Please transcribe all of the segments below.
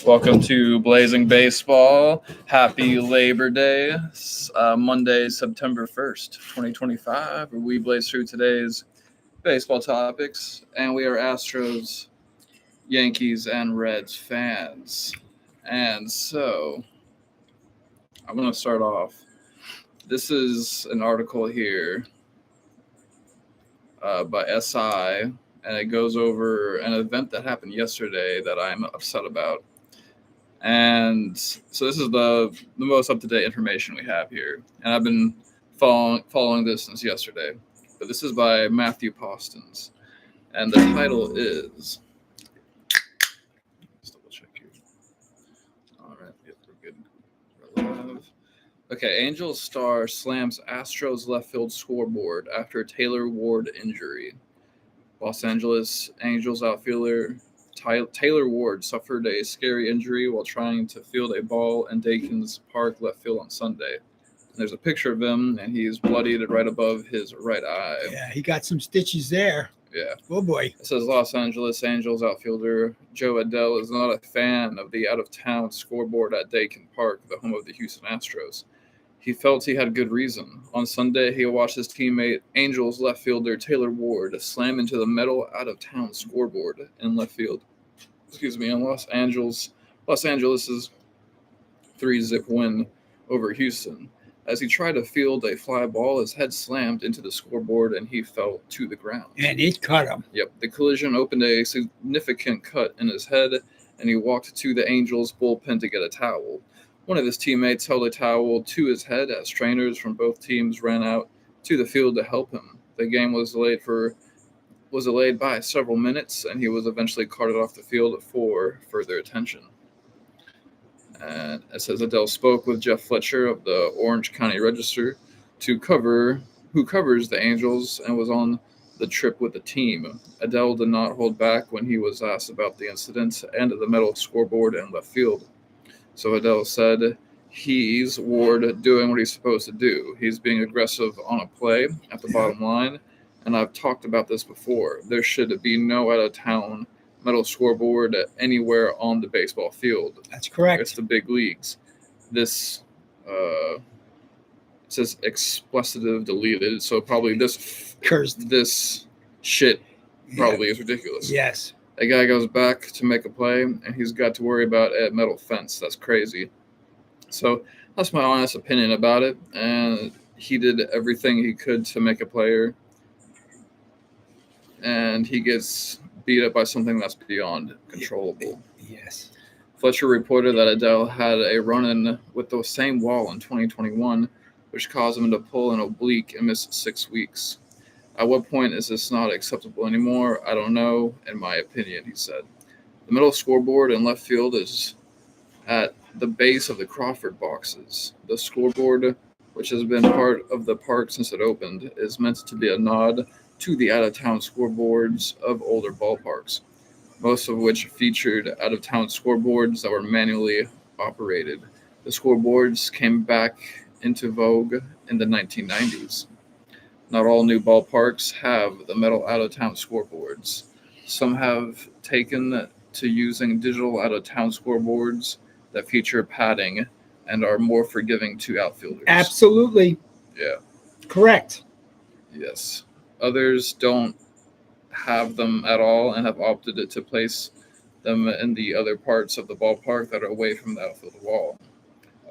Welcome to Blazing Baseball. Happy Labor Day, Monday, September 1st, 2025, where we blaze through today's baseball topics. And we are Astros, Yankees, and Reds fans. And so, I'm going to start off. This is an article here by SI, and it goes over an event that happened yesterday that I'm upset about. And so this is the most up-to-date information we have here. And I've been following this since yesterday. But this is by Matthew Postins. And the title is... Let's double check here. All right, yep, we're good. We're live. Okay, Angels star slams Astros left field scoreboard after Taylor Ward injury. Los Angeles Angels outfielder Taylor Ward suffered a scary injury while trying to field a ball in Dakin's Park left field on Sunday. And there's a picture of him, and he's bloodied right above his right eye. Yeah, he got some stitches there. Yeah. Oh, boy. It says Los Angeles Angels outfielder Joe Adell is not a fan of the out-of-town scoreboard at Dakin Park, the home of the Houston Astros. He felt he had good reason. On Sunday, he watched his teammate, Angels left fielder Taylor Ward, slam into the metal out-of-town scoreboard in left field. In Los Angeles's 3-0 win over Houston. As he tried to field a fly ball, his head slammed into the scoreboard and he fell to the ground. And it cut him. Yep, the collision opened a significant cut in his head, and he walked to the Angels bullpen to get a towel. One of his teammates held a towel to his head as trainers from both teams ran out to the field to help him. The game was delayed by several minutes, and he was eventually carted off the field for further attention. And it says Adell spoke with Jeff Fletcher of the Orange County Register who covers the Angels and was on the trip with the team. Adell did not hold back when he was asked about the incident and the metal scoreboard in left field. So Adell said he's Ward doing what he's supposed to do. He's being aggressive on a play at the bottom line, and I've talked about this before. There should be no out-of-town metal scoreboard anywhere on the baseball field. That's correct. It's the big leagues. This says expletive deleted, so probably this shit probably is ridiculous. Yes. A guy goes back to make a play, and he's got to worry about a metal fence. That's crazy. So that's my honest opinion about it. And he did everything he could to make a player, and he gets beat up by something that's beyond controllable. Yes. Fletcher reported that Adell had a run-in with the same wall in 2021, which caused him to pull an oblique and miss 6 weeks. At what point is this not acceptable anymore? I don't know, in my opinion, he said. The middle scoreboard in left field is at the base of the Crawford boxes. The scoreboard, which has been part of the park since it opened, is meant to be a nod to the out-of-town scoreboards of older ballparks, most of which featured out-of-town scoreboards that were manually operated. The scoreboards came back into vogue in the 1990s. Not all new ballparks have the metal out-of-town scoreboards. Some have taken to using digital out-of-town scoreboards that feature padding and are more forgiving to outfielders. Absolutely. Yeah. Correct. Yes. Others don't have them at all and have opted to place them in the other parts of the ballpark that are away from the outfield wall.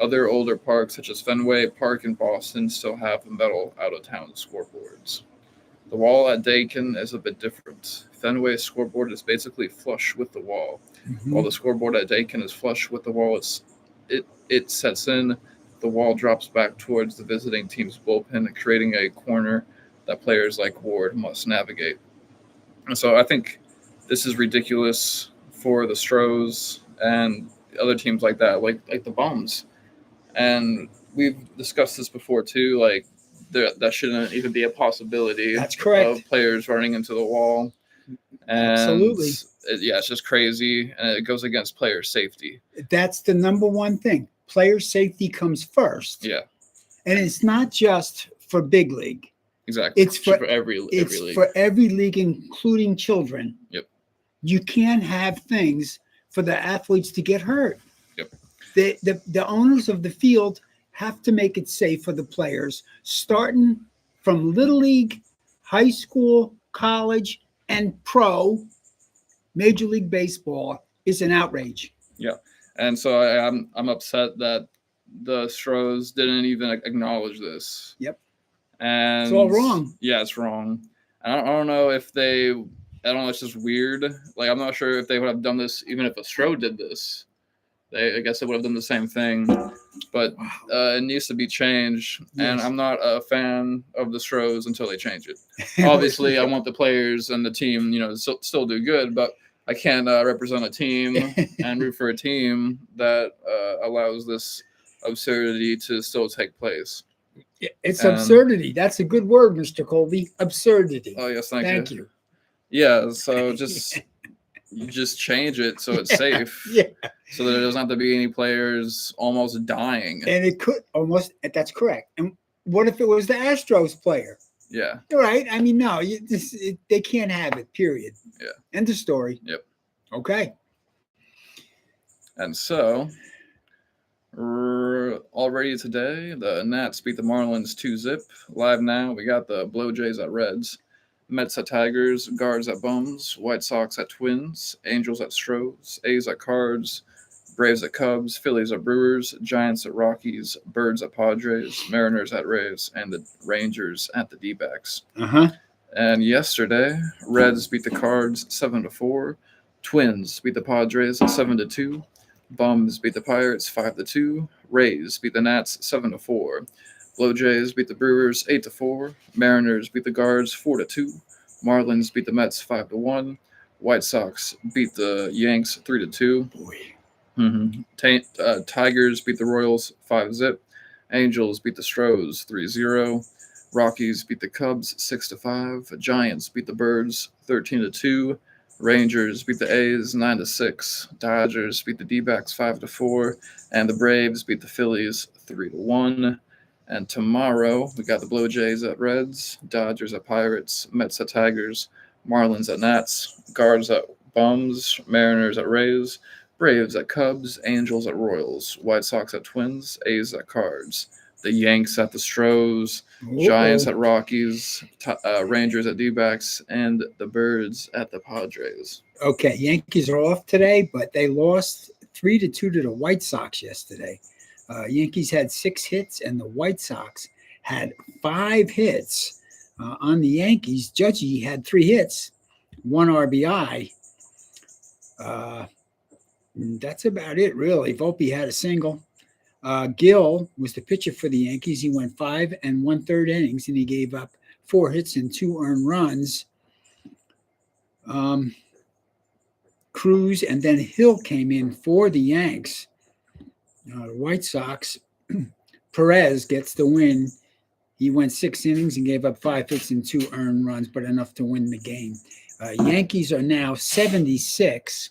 Other older parks, such as Fenway Park in Boston, still have metal out-of-town scoreboards. The wall at Dakin is a bit different. Fenway's scoreboard is basically flush with the wall. Mm-hmm. While the scoreboard at Dakin is flush with the wall, it sets in, the wall drops back towards the visiting team's bullpen, creating a corner that players like Ward must navigate. And so I think this is ridiculous for the Astros and other teams like that, like the Bums. And we've discussed this before too, like that shouldn't even be a possibility. That's correct. Of players running into the wall. And absolutely. It's just crazy, and it goes against player safety. That's the number one thing. Player safety comes first. Yeah. And it's not just for big league. Exactly. It's for every league. It's for every league, including children. Yep. You can't have things for the athletes to get hurt. Yep. The owners of the field have to make it safe for the players, starting from little league, high school, college, and pro. Major League Baseball is an outrage. Yeah, and so I'm upset that the Astros didn't even acknowledge this. Yep. And It's all wrong. Yeah, it's wrong. I don't know if they. I don't know. It's just weird. Like, I'm not sure if they would have done this even if Astro did this. I guess they would have done the same thing, but it needs to be changed. Yes. And I'm not a fan of the Astros until they change it. Obviously, I want the players and the team, still do good, but I can't represent a team and root for a team that allows this absurdity to still take place. It's absurdity. That's a good word, Mr. Colby. Absurdity. Oh yes, thank you. you. Yeah, so you just change it so it's safe. Yeah. So that it doesn't have to be any players almost dying. And it could almost. That's correct. And what if it was the Astros player? Yeah. Right. I mean, no, they can't have it. Period. Yeah. End of story. Yep. Okay. And so, already today, the Nats beat the Marlins 2-0. Live now, we got the Blue Jays at Reds, Mets at Tigers, Guards at Bums, White Sox at Twins, Angels at Astros, A's at Cards, Braves at Cubs, Phillies at Brewers, Giants at Rockies, Birds at Padres, Mariners at Rays, and the Rangers at the D-backs. And yesterday, Reds beat the Cards 7-4, Twins beat the Padres 7-2, Bums beat the Pirates 5-2, Rays beat the Nats 7-4, Blue Jays beat the Brewers 8-4, Mariners beat the Guards 4-2, Marlins beat the Mets 5-1, White Sox beat the Yanks 3-2. Tigers beat the Royals 5-0, Angels beat the Stros 3-0, Rockies beat the Cubs 6-5, Giants beat the Birds 13-2, Rangers beat the A's 9-6, Dodgers beat the D-backs 5-4, and the Braves beat the Phillies 3-1. And tomorrow we got the Blue Jays at Reds, Dodgers at Pirates, Mets at Tigers, Marlins at Nats, Guards at Bums, Mariners at Rays, Braves at Cubs, Angels at Royals, White Sox at Twins, A's at Cards, the Yanks at the Stros, Giants at Rockies, Rangers at D-backs, and the Birds at the Padres. Okay, Yankees are off today, but they lost 3-2 to the White Sox yesterday. Yankees had 6 hits, and the White Sox had 5 hits. On the Yankees, Judgy had 3 hits, 1 RBI. That's about it, really. Volpe had a single. Gill was the pitcher for the Yankees. He went 5 1/3 innings, and he gave up 4 hits and 2 earned runs. Cruz and then Hill came in for the Yanks. The White Sox, Perez gets the win. He went 6 innings and gave up 5 hits and 2 earned runs, but enough to win the game. Yankees are now 76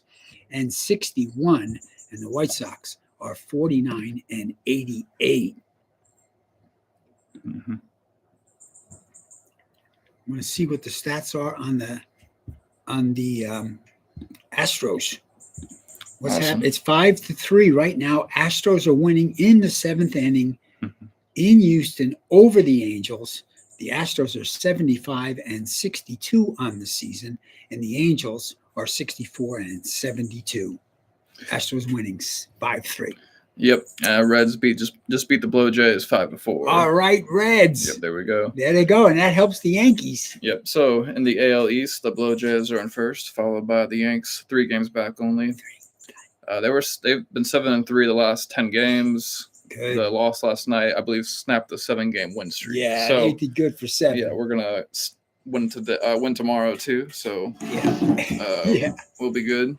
and 61, and the White Sox are 49 and 88. I want to see what the stats are on the Astros. What's happening? It's 5-3 right now. Astros are winning in the 7th inning in Houston over the Angels. The Astros are 75 and 62 on the season, and the Angels are 64 and 72. Astros winning 5-3. Yep. Reds just beat the Blue Jays 5-4. All right, Reds. Yep, there we go. There they go, and that helps the Yankees. Yep. So in the AL East, the Blue Jays are in first, followed by the Yanks, 3 games back only. They've been 7-3 the last 10 games. Good. The loss last night, I believe, snapped the 7-game win streak. Yeah, so they did good for 7. Yeah, we're gonna win tomorrow too. So we'll be good.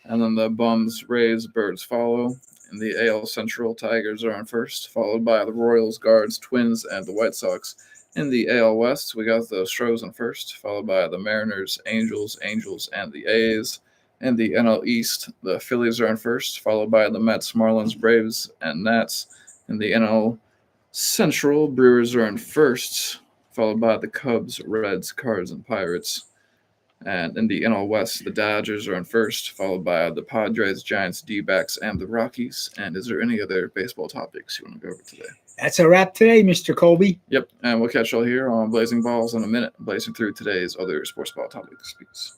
And then the Bums, Rays, Birds follow. In the AL Central, Tigers are in first, followed by the Royals, Guards, Twins, and the White Sox. In the AL West, we got the Astros in first, followed by the Mariners, Angels, and the A's. In the NL East, the Phillies are in first, followed by the Mets, Marlins, Braves, and Nats. In the NL Central, Brewers are in first, followed by the Cubs, Reds, Cards, and Pirates. And in the NL West, the Dodgers are in first, followed by the Padres, Giants, D-backs, and the Rockies. And is there any other baseball topics you want to go over today? That's a wrap today, Mr. Colby. Yep, and we'll catch y'all here on Blazing Balls in a minute, blazing through today's other sports ball topics. Peace.